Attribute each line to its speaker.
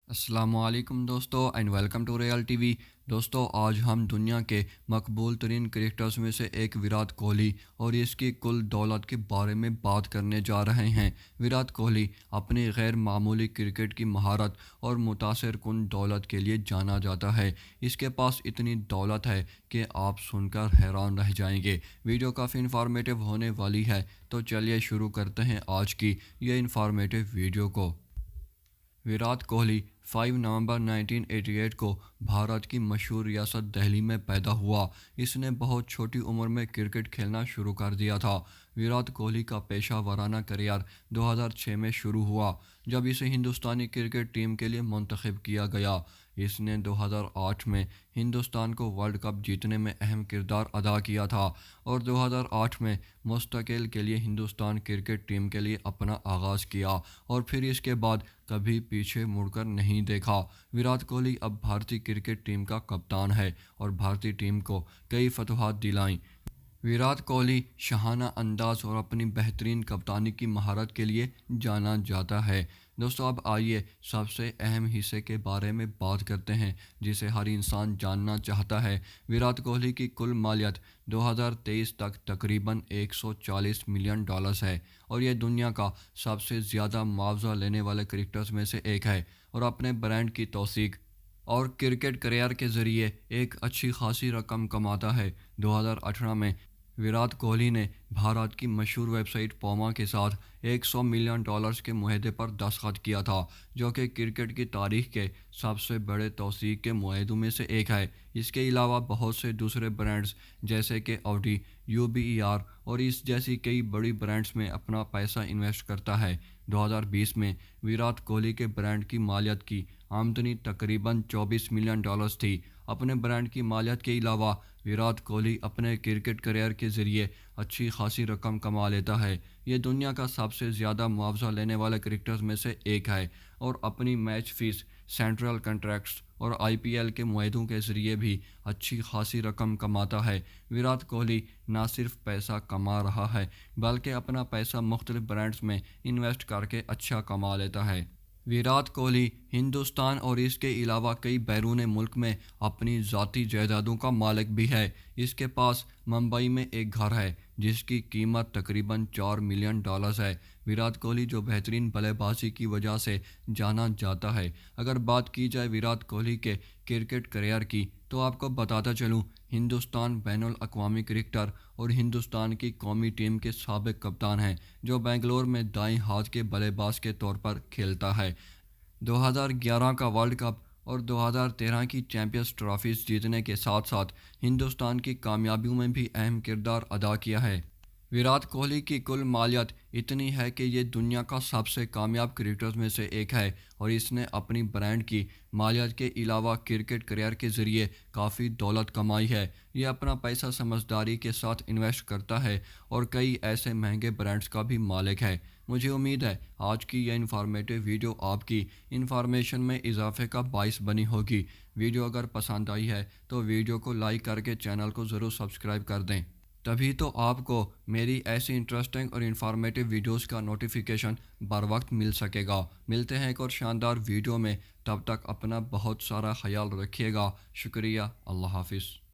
Speaker 1: السلام علیکم دوستو and welcome to real T V. دوستو آج ہم دنیا کے مقبول ترین کرکٹرز میں سے ایک وراٹ کوہلی اور اس کی کل دولت کے بارے میں بات کرنے جا رہے ہیں۔ وراٹ کوہلی اپنی غیر معمولی کرکٹ کی مہارت اور متاثر کن دولت کے لیے جانا جاتا ہے۔ اس کے پاس اتنی دولت ہے کہ آپ سن کر حیران رہ جائیں گے۔ ویڈیو کافی انفارمیٹیو ہونے والی ہے، تو چلیے شروع کرتے ہیں آج کی یہ انفارمیٹیو ویڈیو کو۔ وراٹ کوہلی 5 نومبر 1988 کو بھارت کی مشہور ریاست دہلی میں پیدا ہوا۔ اس نے بہت چھوٹی عمر میں کرکٹ کھیلنا شروع کر دیا تھا۔ وراٹ کوہلی کا پیشہ ورانہ کیریئر 2006 میں شروع ہوا، جب اسے ہندوستانی کرکٹ ٹیم کے لیے منتخب کیا گیا۔ اس نے 2008 میں ہندوستان کو ورلڈ کپ جیتنے میں اہم کردار ادا کیا تھا اور 2008 میں مستقل کے لیے ہندوستان کرکٹ ٹیم کے لیے اپنا آغاز کیا اور پھر اس کے بعد کبھی پیچھے مڑ کر نہیں دیکھا۔ وراٹ کوہلی اب بھارتی کرکٹ ٹیم کا کپتان ہے اور بھارتی ٹیم کو کئی فتوحات دلائیں۔ وراٹ کوہلی شاہانہ انداز اور اپنی بہترین کپتانی کی مہارت کے لیے جانا جاتا ہے۔ دوستو اب آئیے سب سے اہم حصے کے بارے میں بات کرتے ہیں جسے ہر انسان جاننا چاہتا ہے۔ وراٹ کوہلی کی کل مالیت 2023 تک تقریباً $140 ملین ہے اور یہ دنیا کا سب سے زیادہ معاوضہ لینے والے کرکٹرز میں سے ایک ہے اور اپنے برانڈ کی توثیق اور کرکٹ کیریئر کے ذریعے ایک اچھی خاصی رقم کماتا ہے۔ 2018 میں وراٹ کوہلی نے بھارت کی مشہور ویب سائٹ پوما کے ساتھ $100 ملین کے معاہدے پر دستخط کیا تھا، جو کہ کرکٹ کی تاریخ کے سب سے بڑے توثیق کے معاہدوں میں سے ایک ہے۔ اس کے علاوہ بہت سے دوسرے برانڈز جیسے کہ آڈی، UBER اور اس جیسی کئی بڑی برانڈز میں اپنا پیسہ انویسٹ کرتا ہے۔ 2020 میں وراٹ کوہلی کے برانڈ کی مالیت کی آمدنی تقریباً $24 ملین تھی۔ اپنے برانڈ کی مالیت کے علاوہ وراٹ کوہلی اپنے کرکٹ کیریئر کے ذریعے اچھی خاصی رقم کما لیتا ہے۔ یہ دنیا کا سب سے زیادہ معاوضہ لینے والے کرکٹرز میں سے ایک ہے اور اپنی میچ فیس، سینٹرل کنٹریکٹس اور IPL کے معاہدوں کے ذریعے بھی اچھی خاصی رقم کماتا ہے۔ وراٹ کوہلی نہ صرف پیسہ کما رہا ہے بلکہ اپنا پیسہ مختلف برانڈز میں انویسٹ کر کے اچھا کما لیتا ہے۔ وراٹ کوہلی ہندوستان اور اس کے علاوہ کئی بیرون ملک میں اپنی ذاتی جائیدادوں کا مالک بھی ہے۔ اس کے پاس ممبئی میں ایک گھر ہے جس کی قیمت تقریباً $4 ملین ہے۔ وراٹ کوہلی جو بہترین بلے بازی کی وجہ سے جانا جاتا ہے۔ اگر بات کی جائے وراٹ کوہلی کے کرکٹ کیریئر کی تو آپ کو بتاتا چلوں، ہندوستان بین الاقوامی کرکٹر اور ہندوستان کی قومی ٹیم کے سابق کپتان ہیں، جو بنگلور میں دائیں ہاتھ کے بلے باز کے طور پر کھیلتا ہے۔ 2011 کا ورلڈ کپ اور 2013 کی چیمپئنز ٹرافیز جیتنے کے ساتھ ساتھ ہندوستان کی کامیابیوں میں بھی اہم کردار ادا کیا ہے۔ وراٹ کوہلی کی کل مالیت اتنی ہے کہ یہ دنیا کا سب سے کامیاب کرکٹرز میں سے ایک ہے اور اس نے اپنی برانڈ کی مالیت کے علاوہ کرکٹ کیریئر کے ذریعے کافی دولت کمائی ہے۔ یہ اپنا پیسہ سمجھداری کے ساتھ انویسٹ کرتا ہے اور کئی ایسے مہنگے برانڈز کا بھی مالک ہے۔ مجھے امید ہے آج کی یہ انفارمیٹیو ویڈیو آپ کی انفارمیشن میں اضافے کا باعث بنی ہوگی۔ ویڈیو اگر پسند آئی ہے تو ویڈیو کو لائک کر کے چینل کو ضرور سبسکرائب کر دیں، تبھی تو آپ کو میری ایسی انٹرسٹنگ اور انفارمیٹیو ویڈیوز کا نوٹیفیکیشن بر وقت مل سکے گا۔ ملتے ہیں ایک اور شاندار ویڈیو میں، تب تک اپنا بہت سارا خیال رکھیے گا۔ شکریہ، اللہ حافظ۔